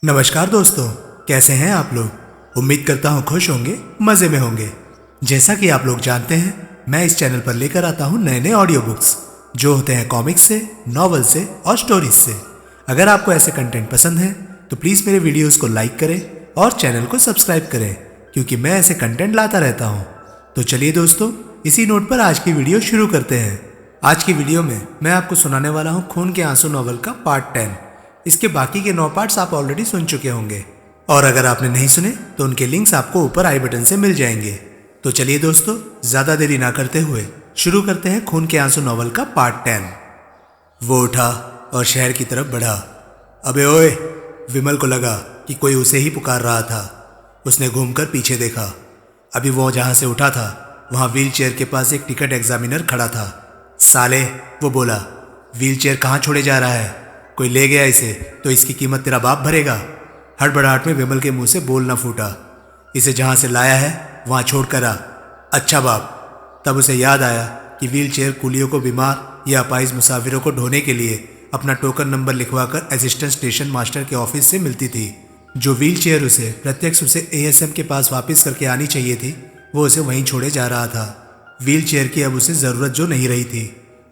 नमस्कार दोस्तों, कैसे हैं आप लोग। उम्मीद करता हूँ खुश होंगे, मज़े में होंगे। जैसा कि आप लोग जानते हैं, मैं इस चैनल पर लेकर आता हूँ नए नए ऑडियो बुक्स जो होते हैं कॉमिक्स से, नॉवल से और स्टोरीज से। अगर आपको ऐसे कंटेंट पसंद है तो प्लीज़ मेरे वीडियोज़ को लाइक करें और चैनल को सब्सक्राइब करें, क्योंकि मैं ऐसे कंटेंट लाता रहता हूँ। तो चलिए दोस्तों, इसी नोट पर आज की वीडियो शुरू करते हैं। आज की वीडियो में मैं आपको सुनाने वाला हूँ खून के आंसू नॉवल का पार्ट 10। इसके बाकी के 9 पार्ट्स आप ऑलरेडी सुन चुके होंगे, और अगर आपने नहीं सुने तो उनके लिंक्स आपको ऊपर आई बटन से मिल जाएंगे। तो चलिए दोस्तों, ज़्यादा देरी ना करते हुए शुरू करते हैं खून के आंसू नॉवल का पार्ट 10। वो उठा और शहर की तरफ बढ़ा। अबे ओए, विमल को लगा कि कोई उसे ही पुकार रहा था। उसने घूमकर पीछे देखा। अभी वो जहाँ से उठा था वहाँ व्हील चेयर के पास एक टिकट एग्जामिनर खड़ा था। साले, वो बोला, व्हील चेयर कहाँ छोड़े जा रहा है? कोई ले गया इसे तो इसकी कीमत तेरा बाप भरेगा। हड़बड़ाहट में विमल के मुंह से बोलना फूटा। इसे जहाँ से लाया है वहाँ छोड़ कर आ। अच्छा बाप। तब उसे याद आया कि व्हील चेयर कुलियों को बीमार या अपाहिज मुसाफिरों को ढोने के लिए अपना टोकन नंबर लिखवाकर असिस्टेंट स्टेशन मास्टर के ऑफिस से मिलती थी। जो व्हील चेयर उसे प्रत्यक्ष उसे एएसएम के पास वापस करके आनी चाहिए थी, वो उसे वहीं छोड़े जा रहा था। व्हील चेयर की अब उसे ज़रूरत जो नहीं रही थी,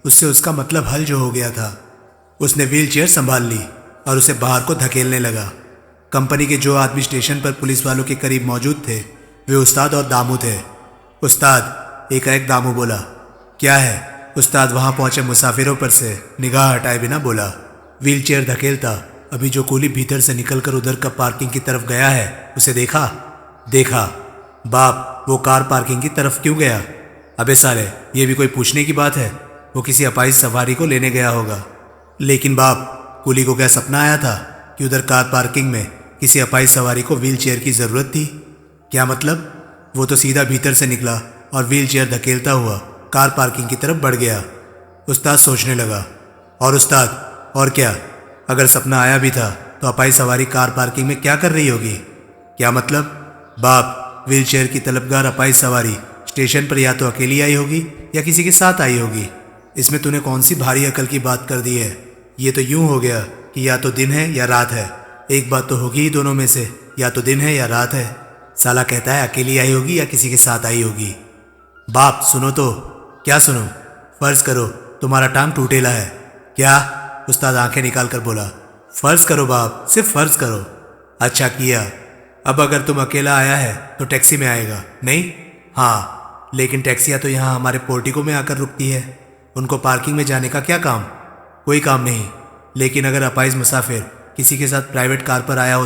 उससे उसका मतलब हल जो हो गया था। उसने व्हील चेयर संभाल ली और उसे बाहर को धकेलने लगा। कंपनी के जो आदमी स्टेशन पर पुलिस वालों के करीब मौजूद थे वे उस्ताद और दामू थे। उस्ताद, एकाएक दामू बोला। क्या है? उस्ताद वहां पहुंचे मुसाफिरों पर से निगाह हटाए बिना बोला। व्हील चेयर धकेलता अभी जो कूली भीतर से निकलकर उधर का पार्किंग की तरफ गया है उसे देखा। बाप, वो कार पार्किंग की तरफ क्यों गया? अबे साले, ये भी कोई पूछने की बात है? वो किसी अपाहिज सवारी को लेने गया होगा। लेकिन बाप, कूली को क्या सपना आया था कि उधर कार पार्किंग में किसी अपाहिज सवारी को व्हील चेयर की ज़रूरत थी? क्या मतलब? वो तो सीधा भीतर से निकला और व्हील चेयर धकेलता हुआ कार पार्किंग की तरफ बढ़ गया। उस्ताद सोचने लगा। और उस्ताद, और क्या? अगर सपना आया भी था तो अपाहिज सवारी कार पार्किंग में क्या कर रही होगी? क्या मतलब? बाप, व्हील चेयर की तलबगार अपाहिज सवारी स्टेशन पर या तो अकेली आई होगी या किसी के साथ आई होगी। इसमें तूने कौन सी भारी अकल की बात कर दी है? ये तो यूं हो गया कि या तो दिन है या रात है। एक बात तो होगी ही दोनों में से, या तो दिन है या रात है। साला कहता है अकेली आई होगी या किसी के साथ आई होगी। बाप सुनो तो। क्या सुनो? फर्ज करो तुम्हारा टांग टूटेला है। क्या? उस्ताद आंखें निकाल कर बोला। फर्ज करो बाप, सिर्फ फर्ज करो। अच्छा किया। अब अगर तुम अकेला आया है तो टैक्सी में आएगा, नहीं? हाँ, लेकिन टैक्सियाँ तो यहाँ हमारे पोर्टिको में आकर रुकती है। उनको पार्किंग में जाने का क्या काम? कोई काम नहीं। लेकिन अगर अपाहिज मुसाफिर किसी के साथ प्राइवेट कार पर आया हो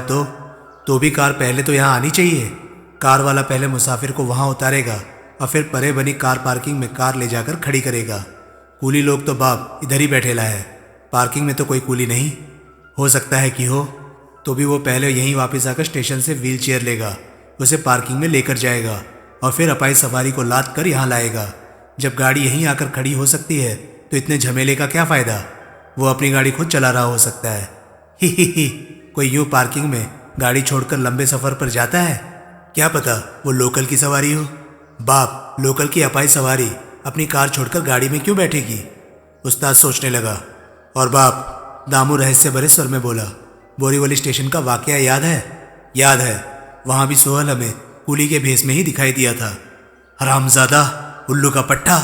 तो भी कार पहले तो यहाँ आनी चाहिए। कार वाला पहले मुसाफिर को वहाँ उतारेगा और फिर परे बनी कार पार्किंग में कार ले जाकर खड़ी करेगा। कूली लोग तो बाप इधर ही बैठेला है। पार्किंग में तो कोई कूली नहीं। हो सकता है कि हो, तो भी वो पहले यहीं वापस आकर स्टेशन से व्हील चेयर लेगा, उसे पार्किंग में लेकर जाएगा और फिर अपाहिज सवारी को लाद कर यहाँ लाएगा। जब गाड़ी यहीं आकर खड़ी हो सकती है तो इतने झमेले का क्या फ़ायदा? वो अपनी गाड़ी खुद चला रहा हो सकता है। ही। कोई यूं पार्किंग में गाड़ी छोड़कर लंबे सफ़र पर जाता है? क्या पता वो लोकल की सवारी हो। बाप, लोकल की अपाहिज सवारी अपनी कार छोड़कर गाड़ी में क्यों बैठेगी? उस्ताद सोचने लगा। और बाप, दामू रहस्य भरे स्वर में बोला, बोरीवली स्टेशन का वाकया याद है? याद है। वहाँ भी सोहल हमें कूली के भेस में ही दिखाई दिया था। हरामजादा, उल्लू का पट्टा।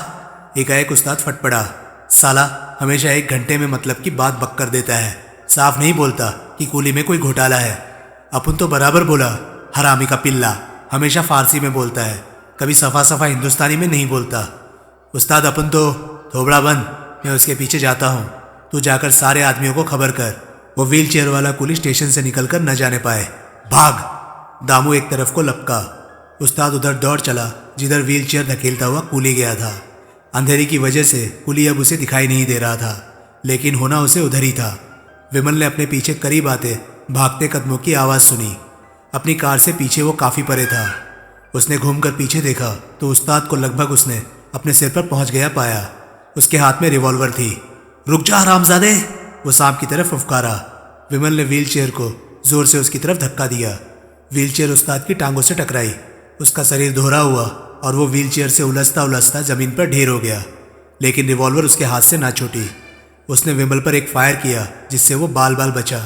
एकाएक उस्ताद फट पड़ा। साला हमेशा 1 घंटे में मतलब की बात बक कर देता है। साफ नहीं बोलता कि कूली में कोई घोटाला है। अपन तो बराबर बोला। हरामी का पिल्ला हमेशा फारसी में बोलता है, कभी सफा हिंदुस्तानी में नहीं बोलता। उस्ताद, अपन तो थोबड़ा बंद, मैं उसके पीछे जाता हूँ। तू जाकर सारे आदमियों को खबर कर, वो व्हील चेयर वाला कूली स्टेशन से निकलकर न जाने पाए। भाग। दामू एक तरफ को लपका। उस्ताद उधर दौड़ चला जिधर व्हील चेयर धकेलता हुआ कूली गया था। अंधेरी की वजह से कूली अब उसे दिखाई नहीं दे रहा था, लेकिन होना उसे उधर ही था। विमल ने अपने पीछे करीब आते भागते कदमों की आवाज़ सुनी। अपनी कार से पीछे वो काफ़ी परे था। उसने घूमकर पीछे देखा तो उस्ताद को लगभग उसने अपने सिर पर पहुंच गया पाया। उसके हाथ में रिवॉल्वर थी। रुक जा हरामजादे, वो सांप की तरफ फुफकारा। विमल ने व्हील चेयर को जोर से उसकी तरफ धक्का दिया। व्हील चेयर उस्ताद की टांगों से टकराई। उसका शरीर दोहरा हुआ और वो व्हील चेयर से उलझता उलझता जमीन पर ढेर हो गया, लेकिन रिवॉल्वर उसके हाथ से ना छूटी। उसने विमल पर एक फायर किया जिससे वो बाल बाल बचा।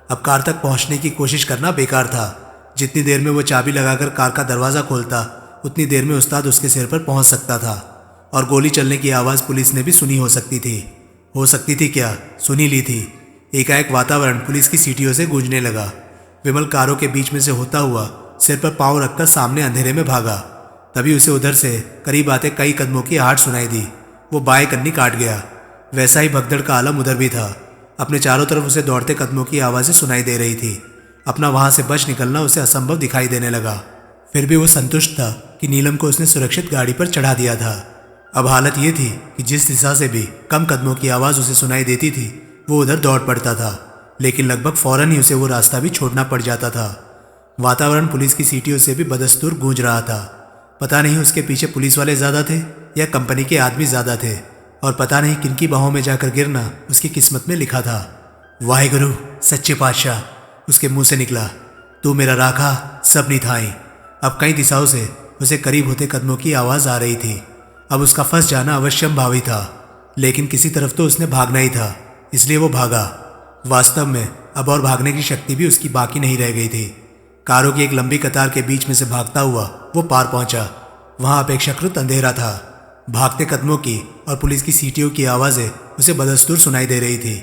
अब कार तक पहुंचने की कोशिश करना बेकार था। जितनी देर में वो चाबी लगाकर कार का दरवाज़ा खोलता उतनी देर में उस्ताद उसके सिर पर पहुंच सकता था। और गोली चलने की आवाज़ पुलिस ने भी सुनी हो सकती थी। हो सकती थी क्या, सुनी ली थी। एकाएक वातावरण पुलिस की सीटियों से गूंजने लगा। विमल कारों के बीच में से होता हुआ सिर पर पाँव रखकर सामने अंधेरे में भागा। तभी उसे उधर से करीब आते कई कदमों की आहट सुनाई दी। वो बाएं कन्नी काट गया। वैसा ही भगदड़ का आलम उधर भी था। अपने चारों तरफ उसे दौड़ते कदमों की आवाज़ें सुनाई दे रही थी। अपना वहां से बच निकलना उसे असंभव दिखाई देने लगा। फिर भी वो संतुष्ट था कि नीलम को उसने सुरक्षित गाड़ी पर चढ़ा दिया था। अब हालत ये थी कि जिस दिशा से भी कम कदमों की आवाज़ उसे सुनाई देती थी वो उधर दौड़ पड़ता था। लेकिन लगभग फौरन ही उसे वो रास्ता भी छोड़ना पड़ जाता था। वातावरण पुलिस की सीटियों से भी बदस्तूर गूंज रहा था। पता नहीं उसके पीछे पुलिस वाले ज़्यादा थे या कंपनी के आदमी ज़्यादा थे, और पता नहीं किनकी बाहों में जाकर गिरना उसकी किस्मत में लिखा था। वाहिगुरु सच्चे पातशाह, उसके मुंह से निकला। तू मेरा राखा सब निथाई। अब कई दिशाओं से उसे करीब होते कदमों की आवाज़ आ रही थी। अब उसका फंस जाना अवश्यंभावी था, लेकिन किसी तरफ तो उसने भागना ही था, इसलिए वो भागा। वास्तव में अब और भागने की शक्ति भी उसकी बाकी नहीं रह गई थी। कारों की एक लंबी कतार के बीच में से भागता हुआ वो पार पहुंचा। वहां अपेक्षाकृत अंधेरा था। भागते कदमों की और पुलिस की सीटियों की आवाज़ें उसे बदस्तूर सुनाई दे रही थी।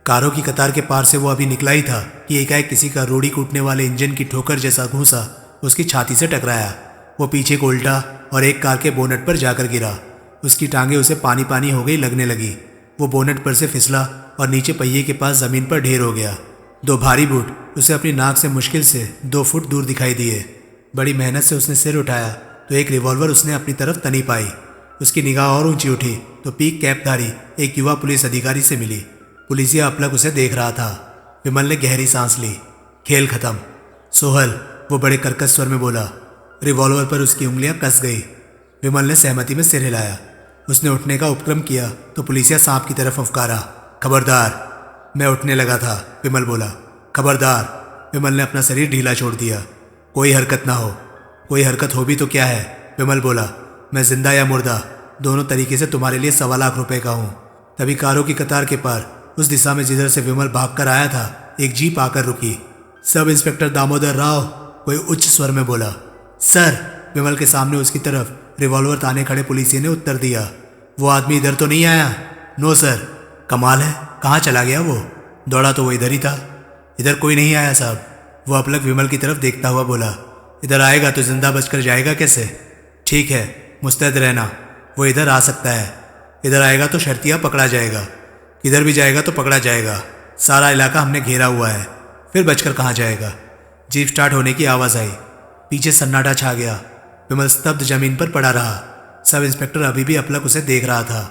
कारों की कतार के पार से वो अभी निकला ही था कि एकाएक किसी का रोड़ी कूटने वाले इंजन की ठोकर जैसा घूंसा उसकी छाती से टकराया। वो पीछे को उल्टा और एक कार के बोनट पर जाकर गिरा। उसकी टांगें उसे पानी पानी हो गई लगने लगी। वो बोनट पर से फिसला और नीचे पहिए के पास जमीन पर ढेर हो गया। दो भारी बूट उसे अपनी नाक से मुश्किल से 2 फुट दूर दिखाई दिए। बड़ी मेहनत से उसने सिर उठाया तो एक रिवॉल्वर उसने अपनी तरफ तनी पाई। उसकी निगाह और ऊंची उठी तो पीक कैपधारी एक युवा पुलिस अधिकारी से मिली। पुलिसिया अपलक उसे देख रहा था। विमल ने गहरी सांस ली। खेल खत्म। सोहल, वो बड़े कर्कश स्वर में बोला। रिवॉल्वर पर उसकी उंगलियां कस गई। विमल ने सहमति में सिर हिलाया। उसने उठने का उपक्रम किया तो पुलिसिया सांप की तरफ फुफकारा। खबरदार। मैं उठने लगा था, विमल बोला। खबरदार। विमल ने अपना शरीर ढीला छोड़ दिया। कोई हरकत ना हो। कोई हरकत हो भी तो क्या है, विमल बोला। मैं जिंदा या मुर्दा दोनों तरीके से तुम्हारे लिए 1.25 लाख रुपए का हूँ। तभी कारों की कतार के पार उस दिशा में जिधर से विमल भागकर आया था एक जीप आकर रुकी। सब इंस्पेक्टर दामोदर राव, कोई उच्च स्वर में बोला। सर, विमल के सामने उसकी तरफ रिवॉल्वर ताने खड़े पुलिसिया ने उत्तर दिया। वो आदमी इधर तो नहीं आया? No sir. कमाल है, कहाँ चला गया वो? दौड़ा तो वो इधर ही था। इधर कोई नहीं आया साहब। वो अपलक विमल की तरफ देखता हुआ बोला। इधर आएगा तो जिंदा बचकर जाएगा कैसे? ठीक है, मुस्तैद रहना। वो इधर आ सकता है। इधर आएगा तो शर्तिया पकड़ा जाएगा। किधर भी जाएगा तो पकड़ा जाएगा। सारा इलाका हमने घेरा हुआ है, फिर बचकर कहाँ जाएगा? जीप स्टार्ट होने की आवाज़ आई। पीछे सन्नाटा छा गया। विमल स्तब्ध जमीन पर पड़ा रहा। सब इंस्पेक्टर अभी भी अपलक उसे देख रहा था।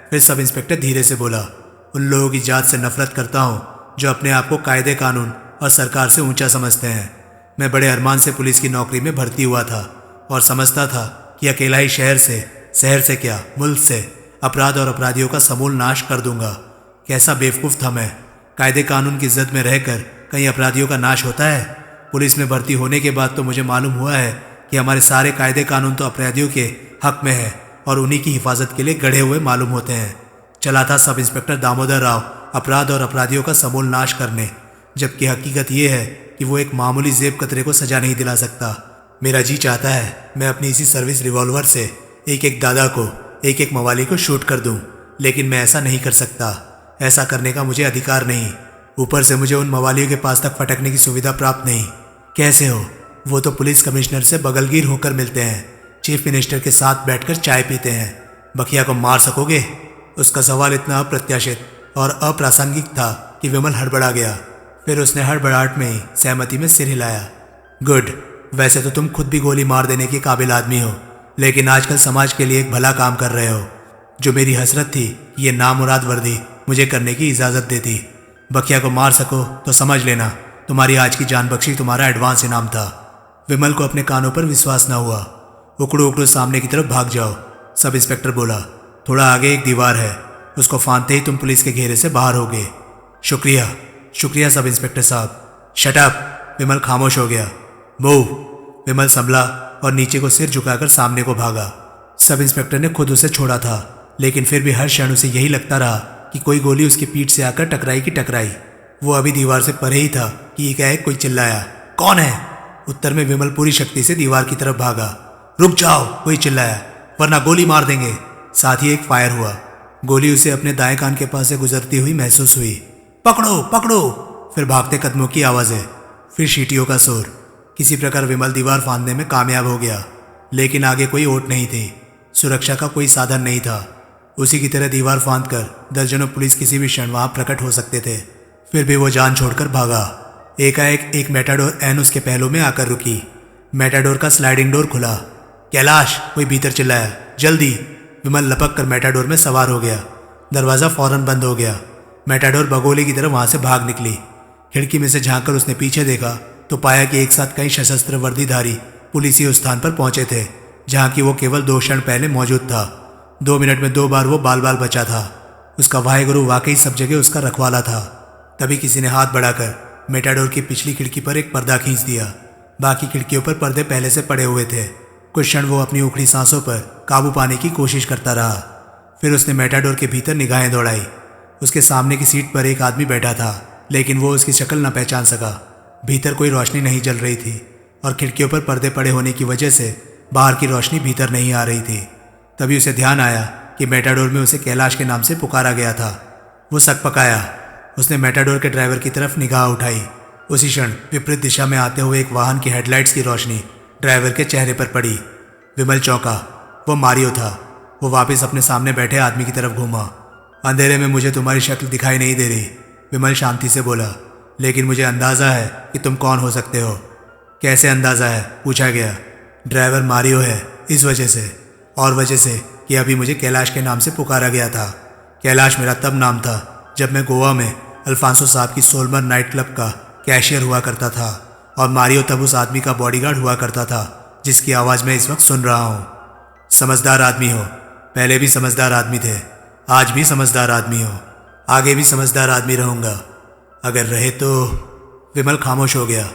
फिर सब इंस्पेक्टर धीरे से बोला। उन लोगों की जात से नफरत करता हूँ जो अपने आप को कायदे कानून और सरकार से ऊंचा समझते हैं। मैं बड़े अरमान से पुलिस की नौकरी में भर्ती हुआ था और समझता था कि अकेला ही शहर से क्या मुल्क से अपराध और अपराधियों का समूल नाश कर दूंगा। कैसा बेवकूफ़ था मैं। कायदे कानून की जद में रहकर कहीं अपराधियों का नाश होता है? पुलिस में भर्ती होने के बाद तो मुझे मालूम हुआ है कि हमारे सारे कायदे कानून तो अपराधियों के हक में है और उन्हीं की हिफाजत के लिए गढ़े हुए मालूम होते हैं। चला था सब इंस्पेक्टर दामोदर राव अपराध और अपराधियों का समूल नाश करने, जबकि हकीकत यह है कि वो एक मामूली जेब कतरे को सजा नहीं दिला सकता। मेरा जी चाहता है मैं अपनी इसी सर्विस रिवॉल्वर से एक एक दादा को, एक एक मवाली को शूट कर दूं, लेकिन मैं ऐसा नहीं कर सकता। ऐसा करने का मुझे अधिकार नहीं। ऊपर से मुझे उन मवालियों के पास तक फटकने की सुविधा प्राप्त नहीं। कैसे हो? वो तो पुलिस कमिश्नर से बगलगीर होकर मिलते हैं, चीफ मिनिस्टर के साथ बैठकर चाय पीते हैं। बखिया को मार सकोगे? उसका सवाल इतना अप्रत्याशित और अप्रासंगिक था कि विमल हड़बड़ा गया। फिर उसने हड़बड़ाहट में ही सहमति में सिर हिलाया। गुड। वैसे तो तुम खुद भी गोली मार देने के काबिल आदमी हो, लेकिन आजकल समाज के लिए एक भला काम कर रहे हो। जो मेरी हसरत थी ये नामुराद वर्दी मुझे करने की इजाज़त देती। बखिया को मार सको तो समझ लेना तुम्हारी आज की जान बख्शी तुम्हारा एडवांस इनाम था। विमल को अपने कानों पर विश्वास न हुआ। उकड़ो उकड़ो सामने की तरफ भाग जाओ, सब इंस्पेक्टर बोला। थोड़ा आगे एक दीवार है, उसको फांदते ही तुम पुलिस के घेरे से बाहर होगे। शुक्रिया, शुक्रिया सब इंस्पेक्टर साहब। Shut up. विमल खामोश हो गया। मूव। विमल संभला और नीचे को सिर झुकाकर सामने को भागा। सब इंस्पेक्टर ने खुद उसे छोड़ा था, लेकिन फिर भी हर क्षण उसे यही लगता रहा कि कोई गोली उसकी पीठ से आकर टकराई की टकराई। वो अभी दीवार से परे ही था कि एकाएक कोई चिल्लाया, कौन है? उत्तर में विमल पूरी शक्ति से दीवार की तरफ भागा। रुक जाओ, कोई चिल्लाया, वरना गोली मार देंगे। साथ ही एक फायर हुआ। गोली उसे अपने दाएं कान के पास से गुजरती हुई महसूस हुई। पकड़ो पकड़ो! फिर भागते कदमों की आवाजें, फिर सीटियों का शोर। किसी प्रकार विमल दीवार फांदने में कामयाब हो गया, लेकिन आगे कोई ओट नहीं थी, सुरक्षा का कोई साधन नहीं था। उसी की तरह दीवार फांद कर दर्जनों पुलिस किसी भी क्षण वहां प्रकट हो सकते थे। फिर भी वो जान छोड़कर भागा। एकाएक एक मेटाडोर एन उसके पहलों में आकर रुकी। मेटाडोर का स्लाइडिंग डोर खुला। कैलाश! कोई भीतर चिल्लाया, जल्दी! विमल लपक कर मेटाडोर में सवार हो गया। दरवाजा फौरन बंद हो गया। मेटाडोर बगोले की तरह वहां से भाग निकली। खिड़की में से झांककर उसने पीछे देखा तो पाया कि एक साथ कई सशस्त्र वर्दीधारी पुलिस उस स्थान पर पहुंचे थे जहां की वो केवल 2 क्षण पहले मौजूद था। 2 मिनट में 2 बार वो बाल बाल बचा था। उसका वाहेगुरु वाकई सब जगह उसका रखवाला था। तभी किसी ने हाथ बढ़ाकर मेटाडोर की पिछली खिड़की पर एक पर्दा खींच दिया। बाकी खिड़कियों पर पर्दे पहले से पड़े हुए थे। कुछ क्षण वो अपनी उखड़ी सांसों पर काबू पाने की कोशिश करता रहा। फिर उसने मेटाडोर के भीतर निगाहें दौड़ाई। उसके सामने की सीट पर एक आदमी बैठा था, लेकिन वो उसकी शक्ल न पहचान सका। भीतर कोई रोशनी नहीं जल रही थी और खिड़कियों पर पर्दे पड़े होने की वजह से बाहर की रोशनी भीतर नहीं आ रही थी। तभी उसे ध्यान आया कि मेटाडोर में उसे कैलाश के नाम से पुकारा गया था। वो सक पकाया। उसने मेटाडोर के ड्राइवर की तरफ निगाह उठाई। उसी क्षण विपरीत दिशा में आते हुए एक वाहन की हेडलाइट्स की रोशनी ड्राइवर के चेहरे पर पड़ी। विमल चौंका। वो मारियो था। वो वापस अपने सामने बैठे आदमी की तरफ घूमा। अंधेरे में मुझे तुम्हारी शक्ल दिखाई नहीं दे रही, विमल शांति से बोला, लेकिन मुझे अंदाजा है कि तुम कौन हो सकते हो। कैसे अंदाजा है? पूछा गया। ड्राइवर मारियो है, इस वजह से, और वजह से कि अभी मुझे कैलाश के नाम से पुकारा गया था। कैलाश मेरा तब नाम था जब मैं गोवा में अल्फांसो साहब की सोलमर नाइट क्लब का कैशियर हुआ करता था, और मारियो तब उस आदमी का बॉडीगार्ड हुआ करता था जिसकी आवाज़ मैं इस वक्त सुन रहा हूँ। समझदार आदमी हो। पहले भी समझदार आदमी थे, आज भी समझदार आदमी हो, आगे भी समझदार आदमी रहूँगा। अगर रहे तो। विमल खामोश हो गया।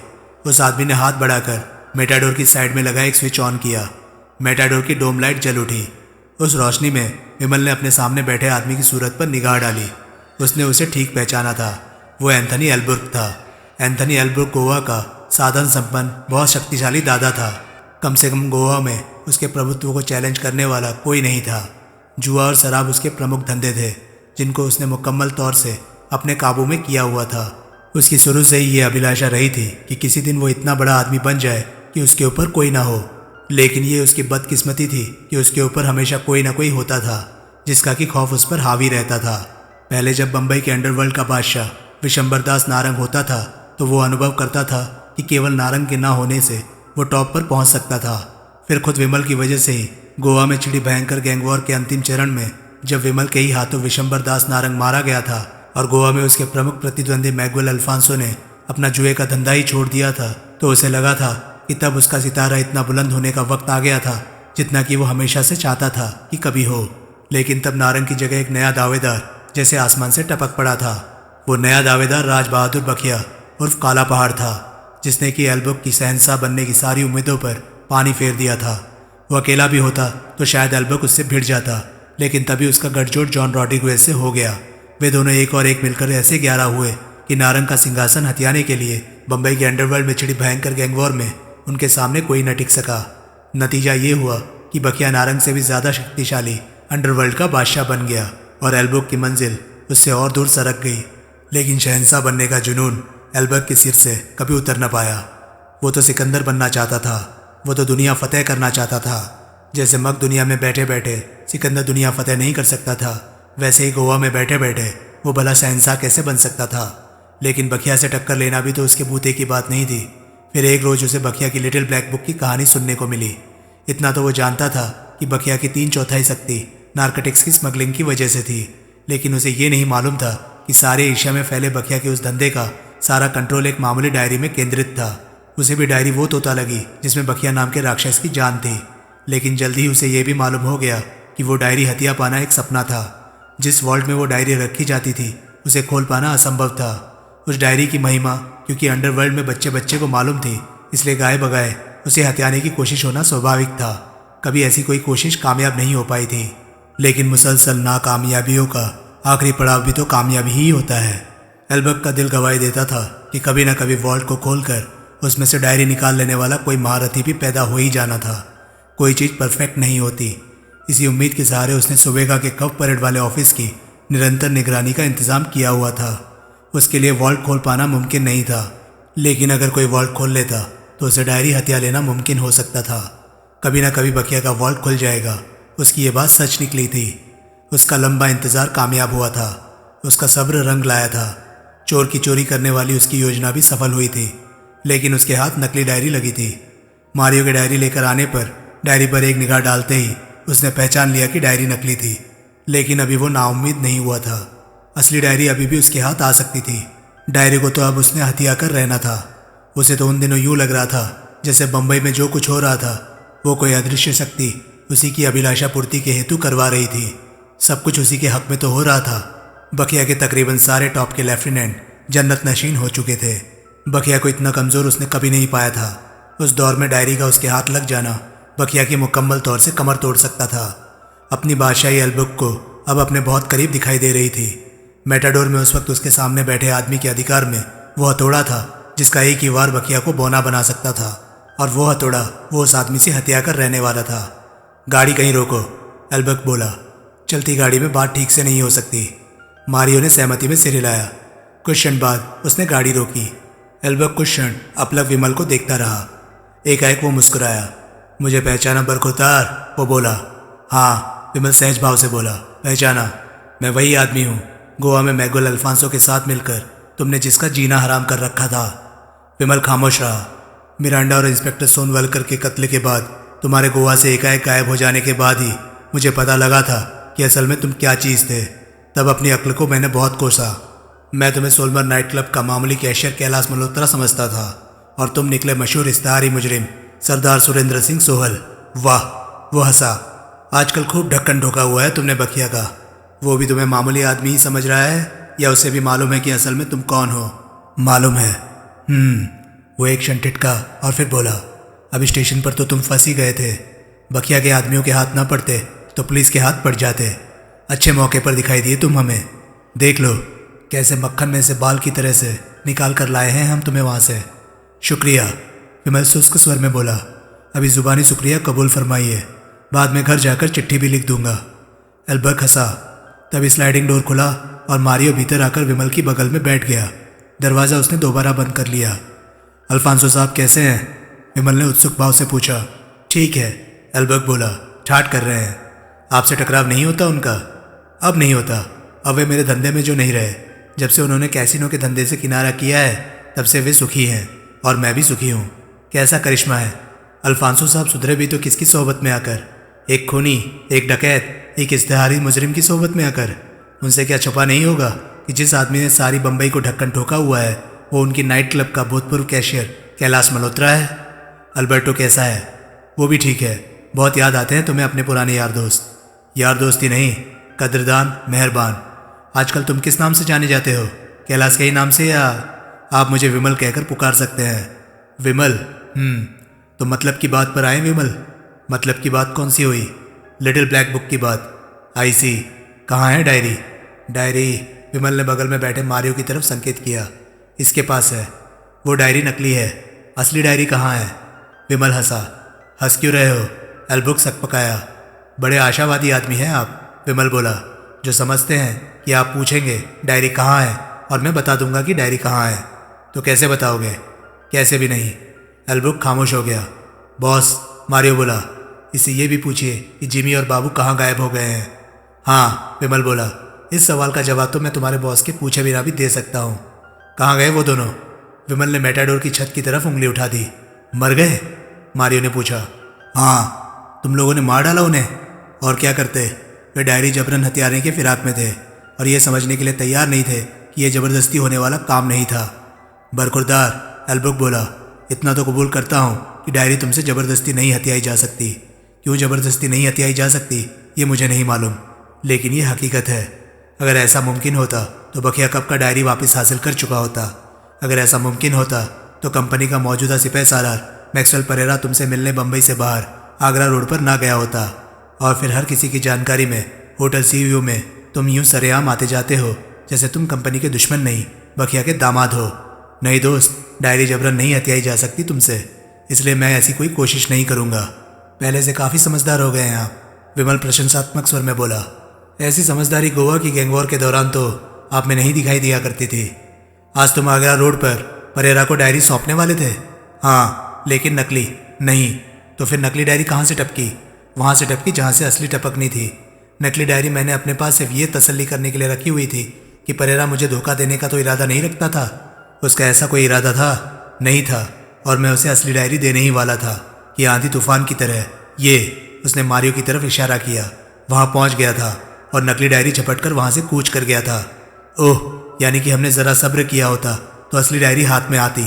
उस आदमी ने हाथ बढ़ाकर मेटाडोर की साइड में लगा एक स्विच ऑन किया। मेटाडोर की डोम लाइट जल उठी। उस रोशनी में विमल ने अपने सामने बैठे आदमी की सूरत पर निगाह डाली। उसने उसे ठीक पहचाना था। वो एंथनी एल्बुर्क था। एंथनी एल्बुर्क गोवा का साधन संपन्न बहुत शक्तिशाली दादा था। कम से कम गोवा में उसके प्रभुत्व को चैलेंज करने वाला कोई नहीं था। जुआ और शराब उसके प्रमुख धंधे थे जिनको उसने मुकम्मल तौर से अपने काबू में किया हुआ था। उसकी शुरू से ही ये अभिलाषा रही थी कि किसी दिन वो इतना बड़ा आदमी बन जाए कि उसके ऊपर कोई ना हो, लेकिन ये उसकी बदकिस्मती थी कि उसके ऊपर हमेशा कोई ना कोई होता था जिसका कि खौफ उस पर हावी रहता था। पहले जब बम्बई के अंडरवर्ल्ड का बादशाह विशंबर दास नारंग होता था तो वो अनुभव करता था कि केवल नारंग के ना होने से वो टॉप पर पहुंच सकता था। फिर खुद विमल की वजह से ही गोवा में छिड़ी भयंकर गैंगवॉर के अंतिम चरण में जब विमल के ही हाथों विशंबर दास नारंग मारा गया था और गोवा में उसके प्रमुख प्रतिद्वंदी मैगुएल अल्फांसो ने अपना जुए का धंधा ही छोड़ दिया था, तो उसे लगा था कि तब उसका सितारा इतना बुलंद होने का वक्त आ गया था जितना कि वो हमेशा से चाहता था कि कभी हो। लेकिन तब नारंग की जगह एक नया दावेदार जैसे आसमान से टपक पड़ा था। वो नया दावेदार राज बहादुर बखिया उर्फ काला पहाड़ था, जिसने कि एल्बुर्क की शहंशाह बनने की सारी उम्मीदों पर पानी फेर दिया था। वो अकेला भी होता तो शायद एल्बुर्क उससे भिड़ जाता, लेकिन तभी उसका गठजोड़ जॉन रॉड्रिगेज से हो गया। वे दोनों एक और एक मिलकर ऐसे 11 हुए कि नारंग का सिंहासन हथियाने के लिए बम्बई के अंडरवर्ल्ड में छिड़ी भयंकर गैंगवॉर में उनके सामने कोई न टिक सका। नतीजा ये हुआ कि बखिया नारंग से भी ज़्यादा शक्तिशाली अंडरवर्ल्ड का बादशाह बन गया और एल्बुर्क की मंजिल उससे और दूर सरक गई। लेकिन शहंशाह बनने का जुनून एल्बुर्क के सिर से कभी उतर न पाया। वो तो सिकंदर बनना चाहता था, वो तो दुनिया फतेह करना चाहता था। जैसे मग दुनिया में बैठे बैठे सिकंदर दुनिया फतेह नहीं कर सकता था, वैसे ही गोवा में बैठे बैठे वो भला शहंशाह कैसे बन सकता था। लेकिन बखिया से टक्कर लेना भी तो उसके बूते की बात नहीं थी। फिर एक रोज उसे बखिया की लिटिल ब्लैक बुक की कहानी सुनने को मिली। इतना तो वो जानता था कि बखिया की 3/4 शक्ति नारकोटिक्स की स्मगलिंग की वजह से थी, लेकिन उसे ये नहीं मालूम था कि सारे एशिया में फैले बखिया के उस धंधे का सारा कंट्रोल एक मामूली डायरी में केंद्रित था। उसे भी डायरी वो तोता लगी जिसमें बखिया नाम के राक्षस की जान थी, लेकिन जल्दी ही उसे यह भी मालूम हो गया कि वो डायरी हथिया पाना एक सपना था। जिस वॉल्ट में वो डायरी रखी जाती थी उसे खोल पाना असंभव था। उस डायरी की महिमा क्योंकि अंडरवर्ल्ड में बच्चे बच्चे को मालूम थी, इसलिए गाए बगाए उसे हथियाने की कोशिश होना स्वाभाविक था। कभी ऐसी कोई कोशिश कामयाब नहीं हो पाई थी, लेकिन मुसलसल नाकामयाबियों का आखिरी पड़ाव भी तो कामयाबी ही होता है। एल्बर्ट का दिल गवाही देता था कि कभी न कभी वॉल्ट को खोलकर उसमें से डायरी निकाल लेने वाला कोई महारथी भी पैदा हो ही जाना था। कोई चीज़ परफेक्ट नहीं होती। इसी उम्मीद के सहारे उसने सुबेगा के कव परेड वाले ऑफिस की निरंतर निगरानी का इंतजाम किया हुआ था। उसके लिए वॉल्ट खोल पाना मुमकिन नहीं था, लेकिन अगर कोई वॉल्ट खोल लेता तो उसे डायरी हथिया लेना मुमकिन हो सकता था। कभी ना कभी बकिया का वॉल्ट खुल जाएगा। उसकी ये बात सच निकली थी। उसका लंबा इंतजार कामयाब हुआ था। उसका सब्र रंग लाया था। चोर की चोरी करने वाली उसकी योजना भी सफल हुई थी, लेकिन उसके हाथ नकली डायरी लगी थी। मारियो की डायरी लेकर आने पर डायरी पर एक निगाह डालते ही उसने पहचान लिया कि डायरी नकली थी, लेकिन अभी वो नाउम्मीद नहीं हुआ था। असली डायरी अभी भी उसके हाथ आ सकती थी। डायरी को तो अब उसने हथिया कर रहना था। उसे तो उन दिनों यूं लग रहा था जैसे बंबई में जो कुछ हो रहा था वो कोई अदृश्य शक्ति उसी की अभिलाषा पूर्ति के हेतु करवा रही थी। सब कुछ उसी के हक में तो हो रहा था। बकिया के तकरीबन सारे टॉप के लेफ्टिनेंट जन्नत नशीन हो चुके थे। बकिया को इतना कमज़ोर उसने कभी नहीं पाया था। उस दौर में डायरी का उसके हाथ लग जाना बकिया की मुकम्मल तौर से कमर तोड़ सकता था। अपनी बादशाही एल्बर्ट को अब अपने बहुत करीब दिखाई दे रही थी। मेटाडोर में उस वक्त उसके सामने बैठे आदमी के अधिकार में वो हथौड़ा था जिसका एक ही वार बकिया को बौना बना सकता था, और वो हथौड़ा वो उस आदमी से हत्या कर रहने वाला था। गाड़ी कहीं रोको, एल्बर्ट बोला। चलती गाड़ी में बात ठीक से नहीं हो सकती। मारियो ने सहमति में सिर हिलाया। कुछ क्षण बाद उसने गाड़ी रोकी। एल्बर्ट कुछ क्षण अपलक विमल को देखता रहा। एकाएक वो मुस्कुराया। मुझे पहचाना बरखुरदार, वो बोला। हाँ, विमल सहज भाव से बोला। पहचाना, मैं वही आदमी हूँ गोवा में मैगुल अल्फांसो के साथ मिलकर तुमने जिसका जीना हराम कर रखा था। विमल खामोश रहा। मिरांडा और इंस्पेक्टर सोनवलकर के कत्ल के बाद तुम्हारे गोवा से एकाएक गायब हो जाने के बाद ही मुझे पता लगा था कि असल में तुम क्या चीज़ थे। तब अपनी अक्ल को मैंने बहुत कोसा। मैं तुम्हें सोलमर नाइट क्लब का मामूली कैशियर कैलाश मल्होत्रा समझता था, और तुम निकले मशहूर इश्तहारी मुजरिम सरदार सुरेंद्र सिंह सोहल। वाह, वो हंसा। आजकल खूब ढक्कन ठोका हुआ है तुमने बकिया का। वो भी तुम्हें मामूली आदमी ही समझ रहा है, या उसे भी मालूम है कि असल में तुम कौन हो? मालूम है। वो एक क्षण ठिठका और फिर बोला। अब स्टेशन पर तो तुम फंस ही गए थे। बकिया के आदमियों के हाथ ना पड़ते तो पुलिस के हाथ पड़ जाते। अच्छे मौके पर दिखाई दिए तुम हमें। देख लो कैसे मक्खन में से बाल की तरह से निकाल कर लाए हैं हम तुम्हें वहाँ से। शुक्रिया, विमल शुष्क स्वर में बोला। अभी जुबानी शुक्रिया कबूल फरमाइए, बाद में घर जाकर चिट्ठी भी लिख दूंगा। एल्बर्ट हंसा। तभी स्लाइडिंग डोर खुला और मारियो भीतर आकर विमल की बगल में बैठ गया। दरवाज़ा उसने दोबारा बंद कर लिया। अल्फांसो साहब कैसे हैं? विमल ने उत्सुक भाव से पूछा। ठीक है, एल्बर्ट बोला। ठाठ कर रहे हैं। आपसे टकराव नहीं होता उनका? अब नहीं होता। अब वे मेरे धंधे में जो नहीं रहे। जब से उन्होंने कैसीनो के धंधे से किनारा किया है तब से वे सुखी हैं, और मैं भी सुखी हूँ। कैसा करिश्मा है। अल्फांसो साहब सुधरे भी तो किसकी सोहबत में आकर? एक खूनी, एक डकैत, एक इश्तेहारी मुजरिम की सोहबत में आकर। उनसे क्या छुपा नहीं होगा कि जिस आदमी ने सारी बंबई को ढक्कन ठोका हुआ है वो उनकी नाइट क्लब का भूतपूर्व कैशियर कैलाश मल्होत्रा है। अल्बर्टो कैसा है? वो भी ठीक है। बहुत याद आते हैं तुम्हें अपने पुराने यार दोस्त। यार दोस्त ही नहीं, कदरदान, मेहरबान। आजकल तुम किस नाम से जाने जाते हो? कैलाश के ही नाम से, या आप मुझे विमल कहकर पुकार सकते हैं। विमल? तो मतलब की बात पर आए विमल। मतलब की बात कौन सी हुई? लिटिल ब्लैक बुक की बात। आई सी। कहाँ है डायरी? डायरी? विमल ने बगल में बैठे मारियो की तरफ संकेत किया। इसके पास है। वो डायरी नकली है। असली डायरी कहाँ है? विमल हंसा। हंस क्यों रहे हो? एल्बर्ट सकपकाया। बड़े आशावादी आदमी हैं आप, विमल बोला, जो समझते हैं कि आप पूछेंगे डायरी कहाँ है और मैं बता दूंगा कि डायरी कहाँ है। तो कैसे बताओगे? कैसे भी नहीं। एल्बर्ट खामोश हो गया। बॉस, मारियो बोला, इसे ये भी पूछिए कि जिमी और बाबू कहाँ गायब हो गए हैं। हाँ, विमल बोला, इस सवाल का जवाब तो मैं तुम्हारे बॉस के पूछे बिना भी दे सकता हूँ। कहाँ गए वो दोनों? विमल ने मेटाडोर की छत की तरफ उंगली उठा दी। मर गए? मारियो ने पूछा। हाँ, तुम लोगों ने मार डाला उन्हें? और क्या करते? वे डायरी जबरन हथियाने के फिराक में थे और ये समझने के लिए तैयार नहीं थे कि यह ज़बरदस्ती होने वाला काम नहीं था। बरखुरदार, एल्बर्ट बोला, इतना तो कबूल करता हूँ कि डायरी तुमसे ज़बरदस्ती नहीं हथियाई जा सकती। क्यों ज़बरदस्ती नहीं हथियाई जा सकती ये मुझे नहीं मालूम, लेकिन ये हकीकत है। अगर ऐसा मुमकिन होता तो बकिया कब का डायरी वापस हासिल कर चुका होता। अगर ऐसा मुमकिन होता तो कंपनी का मौजूदा सिपाही सालार मैक्सवेल परेरा तुमसे मिलने बम्बई से बाहर आगरा रोड पर ना गया होता, और फिर हर किसी की जानकारी में होटल सी व्यू में तुम यूं सरेआम आते जाते हो जैसे तुम कंपनी के दुश्मन नहीं बखिया के दामाद हो। नहीं दोस्त, डायरी जबरन नहीं हथियाई जा सकती तुमसे, इसलिए मैं ऐसी कोई कोशिश नहीं करूँगा। पहले से काफ़ी समझदार हो गए हैं आप, विमल प्रशंसात्मक स्वर में बोला। ऐसी समझदारी गोवा की गैंगवॉर के दौरान तो आप में नहीं दिखाई दिया करती थी। आज तुम आगरा रोड पर परेरा को डायरी सौंपने वाले थे? हाँ, लेकिन नकली नहीं। तो फिर नकली डायरी कहाँ से टपकी? वहाँ से टपकी जहाँ से असली टपकनी थी। नकली डायरी मैंने अपने पास सिर्फ ये तसल्ली करने के लिए रखी हुई थी कि परेरा मुझे धोखा देने का तो इरादा नहीं रखता था। उसका ऐसा कोई इरादा था नहीं था, और मैं उसे असली डायरी देने ही वाला था कि आंधी तूफान की तरह ये, उसने मारियो की तरफ इशारा किया, वहाँ पहुँच गया था और नकली डायरी झपट कर वहाँ से कूच कर गया था। ओह, यानी कि हमने ज़रा सब्र किया होता तो असली डायरी हाथ में आती।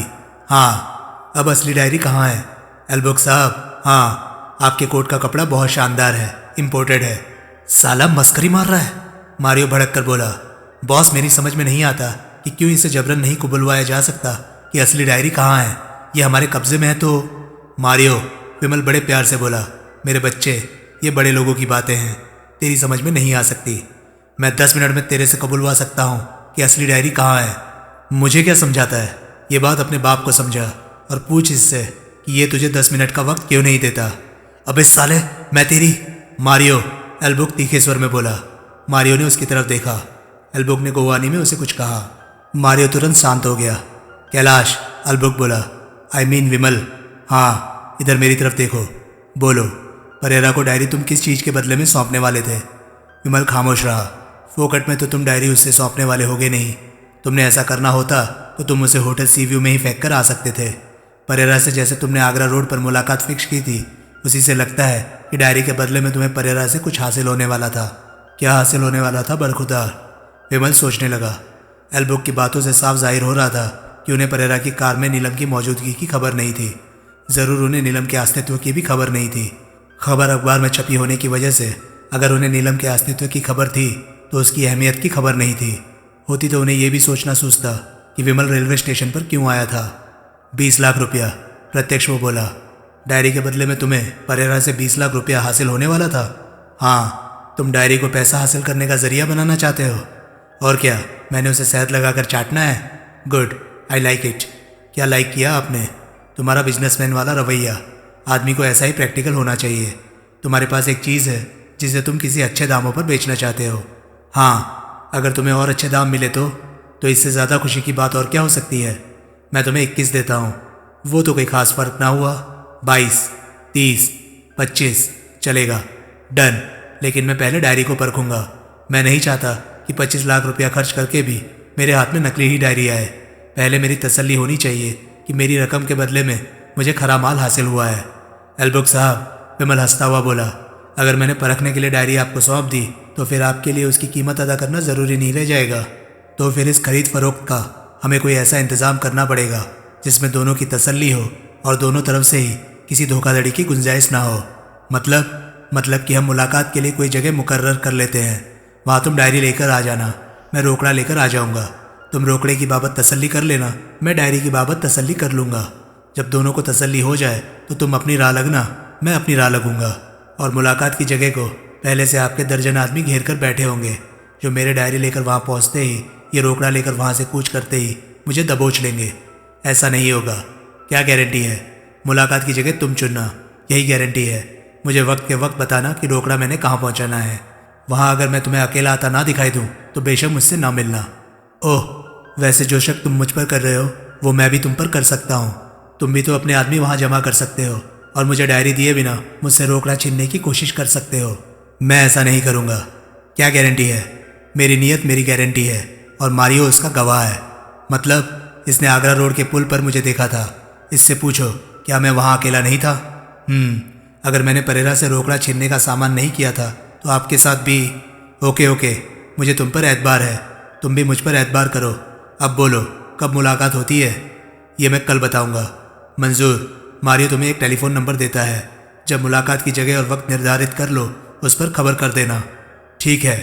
हाँ, अब असली डायरी कहाँ है? एल्बुक साहब, हाँ, आपके कोट का कपड़ा बहुत शानदार है, इम्पोर्टेड है। साला मस्करी मार रहा है, मारियो भड़क कर बोला। बॉस, मेरी समझ में नहीं आता कि क्यों इसे जबरन नहीं कुबुलवाया जा सकता कि असली डायरी कहाँ है, ये हमारे कब्जे में है तो। मारियो, विमल बड़े प्यार से बोला, मेरे बच्चे, ये बड़े लोगों की बातें हैं, तेरी समझ में नहीं आ सकती। मैं 10 मिनट में तेरे से कबुलवा सकता हूँ कि असली डायरी कहाँ है। मुझे क्या समझाता है? ये बात अपने बाप को समझा और पूछ इससे कि ये तुझे 10 मिनट का वक्त क्यों नहीं देता। अबे साले, मैं तेरी। मारियो, एल्बुक तीखे स्वर में बोला। मारियो ने उसकी तरफ देखा। एल्बुक ने गोवानी में उसे कुछ कहा। मारियो तुरंत शांत हो गया। कैलाश, एल्बुक बोला, आई मीन विमल, हाँ, इधर मेरी तरफ देखो, बोलो, परेरा को डायरी तुम किस चीज़ के बदले में सौंपने वाले थे? विमल खामोश रहा। फोकट में तो तुम डायरी उससे सौंपने वाले होगे नहीं। तुमने ऐसा करना होता तो तुम उसे होटल सी व्यू में ही फेंक कर आ सकते थे। परेरा से जैसे तुमने आगरा रोड पर मुलाकात फिक्स की थी, उसी से लगता है कि डायरी के बदले में तुम्हें परेरा से कुछ हासिल होने वाला था। क्या हासिल होने वाला था बरखुदा? विमल सोचने लगा। एल्बुक की बातों से साफ जाहिर हो रहा था कि उन्हें परेरा की कार में नीलम की मौजूदगी की खबर नहीं थी। ज़रूर उन्हें नीलम के अस्तित्व की भी खबर नहीं थी। खबर अखबार में छपी होने की वजह से अगर उन्हें नीलम के अस्तित्व की खबर थी तो उसकी अहमियत की खबर नहीं थी। होती तो उन्हें यह भी सोचना सूझता कि विमल रेलवे स्टेशन पर क्यों आया था। 20 लाख रुपया, प्रत्यक्ष वो बोला। डायरी के बदले में तुम्हें परेरा से 20 लाख रुपया हासिल होने वाला था? हाँ, तुम डायरी को पैसा हासिल करने का जरिया बनाना चाहते हो। और क्या, मैंने उसे शहद लगाकर चाटना है? Good, I like it. क्या लाइक किया आपने? तुम्हारा बिजनेसमैन वाला रवैया। आदमी को ऐसा ही प्रैक्टिकल होना चाहिए। तुम्हारे पास एक चीज़ है जिसे तुम किसी अच्छे दामों पर बेचना चाहते हो। हाँ, अगर तुम्हें और अच्छे दाम मिले तो इससे ज़्यादा खुशी की बात और क्या हो सकती है। मैं तुम्हें 21 देता हूँ, वो तो कोई खास फर्क ना हुआ। 22, 30, 25 चलेगा, डन। लेकिन मैं पहले डायरी को परखूंगा। मैं नहीं चाहता कि 25 लाख रुपया खर्च करके भी मेरे हाथ में नकली ही डायरी आए। पहले मेरी तसल्ली होनी चाहिए कि मेरी रकम के बदले में मुझे खरा माल हासिल हुआ है। एल्बुक साहब, विमल हंसता हुआ बोला, अगर मैंने परखने के लिए डायरी आपको सौंप दी तो फिर आपके लिए उसकी कीमत अदा करना ज़रूरी नहीं रह जाएगा। तो फिर इस खरीद फरोख्त का हमें कोई ऐसा इंतज़ाम करना पड़ेगा जिसमें दोनों की तसल्ली हो और दोनों तरफ से ही किसी धोखाधड़ी की गुंजाइश ना हो। मतलब कि हम मुलाकात के लिए कोई जगह मुकर्रर कर लेते हैं। वहाँ तुम डायरी लेकर आ जाना, मैं रोकड़ा लेकर आ जाऊँगा। तुम रोकड़े की बाबत तसल्ली कर लेना, मैं डायरी की बाबत तसल्ली कर लूँगा। जब दोनों को तसल्ली हो जाए तो तुम अपनी राह लगना, मैं अपनी राह लगूंगा। और मुलाकात की जगह को पहले से आपके दर्जन आदमी घेर कर बैठे होंगे जो मेरे डायरी लेकर वहाँ पहुँचते ही, ये रोकड़ा लेकर वहाँ से कूच करते ही मुझे दबोच लेंगे। ऐसा नहीं होगा। क्या गारंटी है? मुलाकात की जगह तुम चुनना, यही गारंटी है। मुझे वक्त के वक्त बताना कि रोकड़ा मैंने कहाँ पहुँचाना है। वहाँ अगर मैं तुम्हें अकेला आता ना दिखाई दूँ तो बेशक मुझसे ना मिलना। ओह, वैसे जो शक तुम मुझ पर कर रहे हो वो मैं भी तुम पर कर सकता हूँ। तुम भी तो अपने आदमी वहाँ जमा कर सकते हो और मुझे डायरी दिए बिना मुझसे रोकड़ा छीनने की कोशिश कर सकते हो। मैं ऐसा नहीं करूँगा। क्या गारंटी है? मेरी नीयत मेरी गारंटी है और मारियो उसका गवाह है। मतलब इसने आगरा रोड के पुल पर मुझे देखा था। इससे पूछो, क्या मैं वहाँ अकेला नहीं था? अगर मैंने परेरा से रोकड़ा छीनने का सामान नहीं किया था तो आपके साथ भी। ओके, मुझे तुम पर एतबार है, तुम भी मुझ पर एतबार करो। अब बोलो, कब मुलाकात होती है? ये मैं कल बताऊँगा। मंजूर। मारियो तुम्हें एक टेलीफोन नंबर देता है। जब मुलाकात की जगह और वक्त निर्धारित कर लो उस पर खबर कर देना। ठीक है।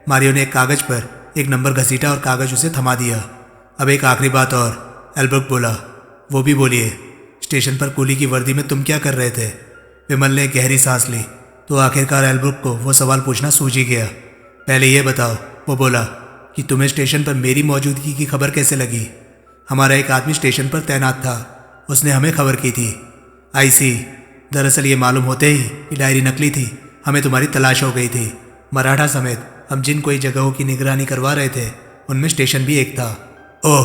मारियो ने एक कागज़ पर एक नंबर घसीटा और कागज़ उसे थमा दिया। अब एक आखिरी बात और, एल्बर्ट बोला। वो भी बोलिए। स्टेशन पर कुली की वर्दी में तुम क्या कर रहे थे? विमल ने गहरी सांस ली तो आखिरकार एल्बर्ट को वो सवाल पूछना सूझ ही गया। पहले ये बताओ, वो बोला, कि तुम्हें स्टेशन पर मेरी मौजूदगी की खबर कैसे लगी। हमारा एक आदमी स्टेशन पर तैनात था, उसने हमें खबर की थी। आई सी, दरअसल ये मालूम होते ही कि डायरी नकली थी, हमें तुम्हारी तलाश हो गई थी। मराठा समेत हम जिन कोई जगहों की निगरानी करवा रहे थे उनमें स्टेशन भी एक था। ओह,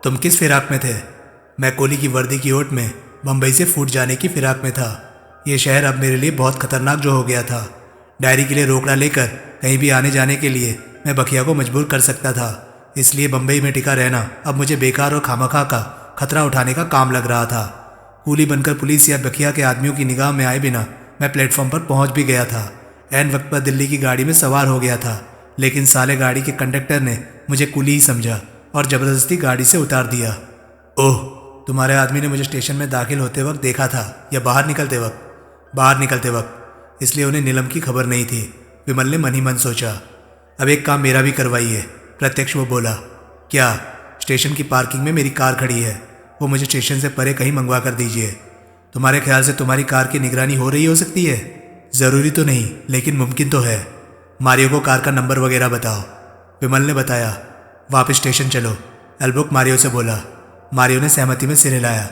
तुम किस फिराक में थे? मैं कोहली की वर्दी की ओट में बम्बई से फूट जाने की फिराक में था। ये शहर अब मेरे लिए बहुत खतरनाक जो हो गया था। डायरी के लिए रोकड़ा लेकर कहीं भी आने जाने के लिए मैं बखिया को मजबूर कर सकता था, इसलिए बम्बई में टिका रहना अब मुझे बेकार और खामखा का खतरा उठाने का काम लग रहा था। कूली बनकर पुलिस या बखिया के आदमियों की निगाह में आए बिना मैं प्लेटफॉर्म पर पहुंच भी गया था। ऐन वक्त पर दिल्ली की गाड़ी में सवार हो गया था, लेकिन साले गाड़ी के कंडक्टर ने मुझे कूली ही समझा और ज़बरदस्ती गाड़ी से उतार दिया। ओह, तुम्हारे आदमी ने मुझे स्टेशन में दाखिल होते वक्त देखा था या बाहर निकलते वक्त? बाहर निकलते वक्त, इसलिए उन्हें नीलम की खबर नहीं थी। विमल ने मन ही मन सोचा। अब एक काम मेरा भी करवाइए, प्रत्यक्ष वो बोला। क्या? स्टेशन की पार्किंग में मेरी कार खड़ी है, वो मुझे स्टेशन से परे कहीं मंगवा कर दीजिए। तुम्हारे ख्याल से तुम्हारी कार की निगरानी हो रही हो सकती है? ज़रूरी तो नहीं, लेकिन मुमकिन तो है। मारियो को कार का नंबर वगैरह बताओ। विमल ने बताया। वापस स्टेशन चलो, एल्बुक मारियो से बोला। मारियो ने सहमति में सिर हिलाया।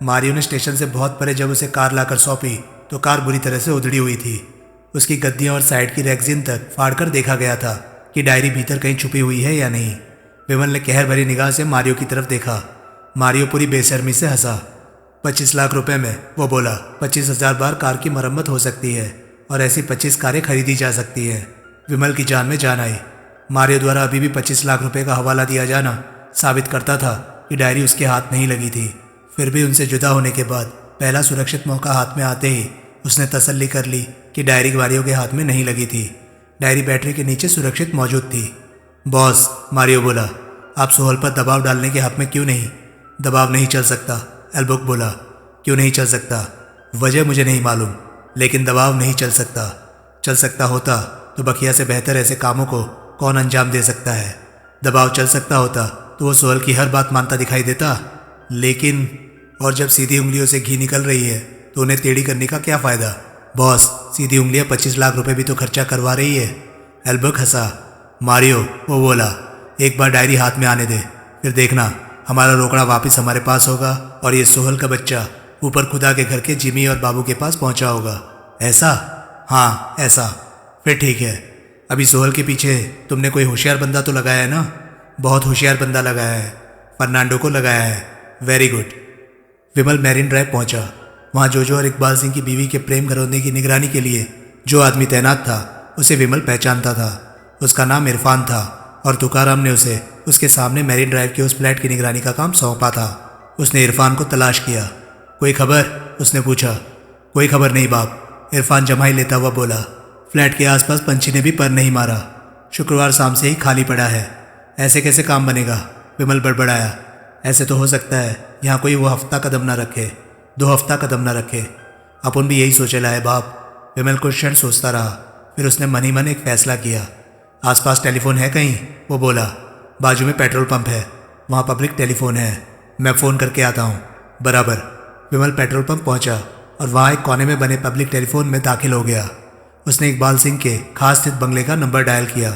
मारियो ने स्टेशन से बहुत परे जब उसे कार लाकर सौंपी तो कार बुरी तरह से उधड़ी हुई थी। उसकी गद्दियां और साइड की रैगजीन तक फाड़कर देखा गया था कि डायरी भीतर कहीं छुपी हुई है या नहीं। विमल ने कहर भरी निगाह से मारियो की तरफ देखा। मारियो पूरी बेशर्मी से हंसा। 25 लाख रुपए में, वो बोला। 25,000 बार कार की मरम्मत हो सकती है और ऐसी 25 कारें खरीदी जा सकती हैं। विमल की जान में जान आई। मारियो द्वारा अभी भी 25 लाख रुपए का हवाला दिया जाना साबित करता था कि डायरी उसके हाथ नहीं लगी थी। फिर भी उनसे जुदा होने के बाद पहला सुरक्षित मौका हाथ में आते ही उसने तसल्ली कर ली कि डायरी मारियो के हाथ में नहीं लगी थी। डायरी बैटरी के नीचे सुरक्षित मौजूद थी। बॉस, मारियो बोला, आप सोहल पर दबाव डालने के हक में क्यों नहीं? दबाव नहीं चल सकता, एल्बुक बोला। क्यों नहीं चल सकता? वजह मुझे नहीं मालूम, लेकिन दबाव नहीं चल सकता। चल सकता होता तो बखिया से बेहतर ऐसे कामों को कौन अंजाम दे सकता है। दबाव चल सकता होता तो वो सोहल की हर बात मानता दिखाई देता। लेकिन और जब सीधी उंगलियों से घी निकल रही है तो उन्हें टेढ़ी करने का क्या फ़ायदा? बॉस, सीधी उंगलियां 25 लाख रुपए भी तो खर्चा करवा रही है। एल्बर्ट हंसा। मारियो, वो बोला, एक बार डायरी हाथ में आने दे, फिर देखना हमारा रोकड़ा वापस हमारे पास होगा और ये सोहल का बच्चा ऊपर खुदा के घर के जिमी और बाबू के पास पहुंचा होगा। ऐसा? हाँ, ऐसा। फिर ठीक है। अभी सोहल के पीछे तुमने कोई होशियार बंदा तो लगाया है ना? बहुत होशियार बंदा लगाया है। फर्नांडो को लगाया है। Very good. Vimal Marine Drive पहुंचा। वहाँ जोजो और इकबाल सिंह की बीवी के प्रेम घरौंदे की निगरानी के लिए जो आदमी तैनात था उसे विमल पहचानता था। उसका नाम इरफान था और तुकाराम ने उसे उसके सामने मैरिन ड्राइव के उस फ्लैट की निगरानी का काम सौंपा था। उसने इरफान को तलाश किया। कोई खबर? उसने पूछा। कोई खबर नहीं बाप, इरफान जमाई लेता हुआ बोला। फ्लैट के आसपास पंछी ने भी पर नहीं मारा। शुक्रवार शाम से ही खाली पड़ा है। ऐसे कैसे काम बनेगा? विमल बड़बड़ाया। ऐसे तो हो सकता है यहाँ कोई वो हफ्ता कदम न रखे, 2 हफ्ता कदम न रखे। अपन भी यही सोचेला है बाप। विमल कुछ क्षण सोचता रहा, फिर उसने मन ही मन एक फैसला किया। आसपास टेलीफोन है कहीं? वो बोला। बाजू में पेट्रोल पंप है, वहाँ पब्लिक टेलीफोन है, मैं फ़ोन करके आता हूँ। बराबर। विमल पेट्रोल पंप पहुँचा और वहाँ एक कोने में बने पब्लिक टेलीफोन में दाखिल हो गया। उसने इकबाल सिंह के खास स्थित बंगले का नंबर डायल किया।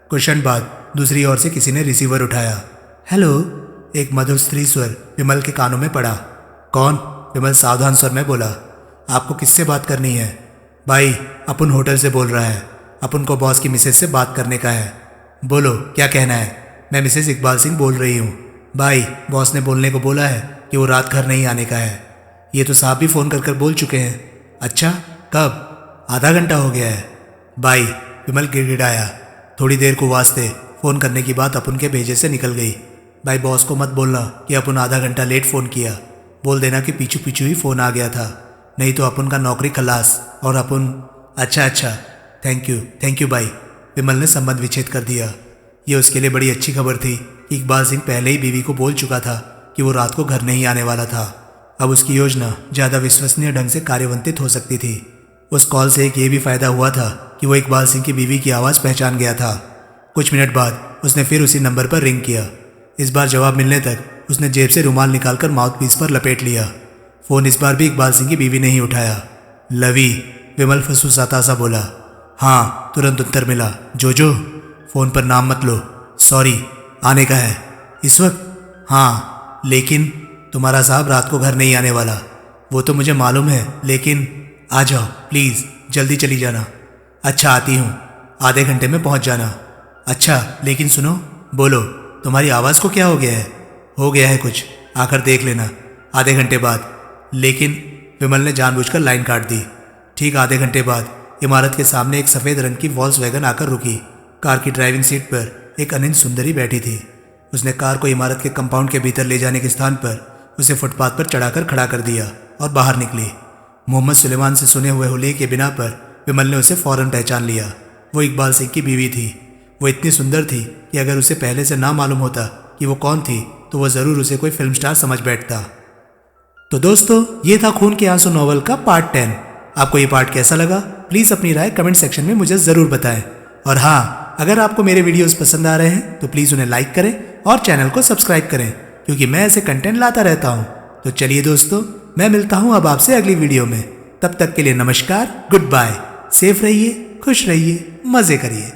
कुछ क्षण बाद दूसरी ओर से किसी ने रिसीवर उठाया। हेलो, एक मधुर स्त्री स्वर विमल के कानों में पड़ा। कौन? विमल सावधान स्वर में बोला। आपको किससे बात करनी है? भाई, अपन होटल से बोल रहा है, अपन को बॉस की मिसेज से बात करने का है। बोलो, क्या कहना है? मैं मिसेज इकबाल सिंह बोल रही हूँ। भाई, बॉस ने बोलने को बोला है कि वो रात घर नहीं आने का है। ये तो साहब भी फ़ोन कर बोल चुके हैं। अच्छा, कब? आधा घंटा हो गया है। भाई, विमल गिड़गिड़ाया। थोड़ी देर को वास्ते फ़ोन करने की बात अपन के भेजे से निकल गई। भाई, बॉस को मत बोलना कि अपन आधा घंटा लेट फ़ोन किया। बोल देना कि पीछू पीछू ही फ़ोन आ गया था, नहीं तो अपन का नौकरी खलास और अपन। अच्छा, थैंक यू भाई। विमल ने संबंध विच्छेद कर दिया। ये उसके लिए बड़ी अच्छी खबर थी कि इकबाल सिंह पहले ही बीवी को बोल चुका था कि वो रात को घर नहीं आने वाला था। अब उसकी योजना ज़्यादा विश्वसनीय ढंग से कार्यवंतित हो सकती थी। उस कॉल से एक ये भी फ़ायदा हुआ था कि वो इकबाल सिंह की बीवी की आवाज़ पहचान गया था। कुछ मिनट बाद उसने फिर उसी नंबर पर रिंग किया। इस बार जवाब मिलने तक उसने जेब से रुमाल निकालकर माउथपीस पर लपेट लिया। फ़ोन इस बार भी इकबाल सिंह की बीवी ने ही उठाया। लवी, विमल फुसफुसाता सा बोला। हाँ, तुरंत उत्तर मिला। जोजो, फ़ोन पर नाम मत लो, सॉरी, आने का है इस वक्त? हाँ, लेकिन तुम्हारा साहब रात को घर नहीं आने वाला। वो तो मुझे मालूम है, लेकिन आ जाओ प्लीज़, जल्दी चली जाना। अच्छा, आती हूँ, आधे घंटे में पहुँच जाना। अच्छा, लेकिन सुनो। बोलो, तुम्हारी आवाज़ को क्या हो गया है? हो गया है कुछ, आकर देख लेना आधे घंटे बाद। लेकिन विमल ने जानबूझकर लाइन काट दी। ठीक आधे घंटे बाद इमारत के सामने एक सफ़ेद रंग की वॉल्क्सवैगन आकर रुकी। कार की ड्राइविंग सीट पर एक अनिंद सुंदरी बैठी थी। उसने कार को इमारत के कंपाउंड के भीतर ले जाने के स्थान पर उसे फुटपाथ पर चढ़ाकर खड़ा कर दिया और बाहर निकली। मोहम्मद सुलेमान से सुने हुए हुलिये के बिना पर विमल ने उसे फौरन पहचान लिया। वो इकबाल सिंह की बीवी थी। वो इतनी सुंदर थी कि अगर उसे पहले से ना मालूम होता कि वो कौन थी तो वह ज़रूर उसे कोई फिल्म स्टार समझ बैठता। तो दोस्तों, ये था खून के आंसू नॉवल का पार्ट 10। आपको ये पार्ट कैसा लगा? प्लीज़ अपनी राय कमेंट सेक्शन में मुझे ज़रूर बताएं। और हाँ, अगर आपको मेरे वीडियोस पसंद आ रहे हैं तो प्लीज़ उन्हें लाइक करें और चैनल को सब्सक्राइब करें, क्योंकि मैं ऐसे कंटेंट लाता रहता हूँ। तो चलिए दोस्तों, मैं मिलता हूँ अब आपसे अगली वीडियो में। तब तक के लिए नमस्कार, गुड बाय, सेफ रहिए, खुश रहिए, मज़े करिए।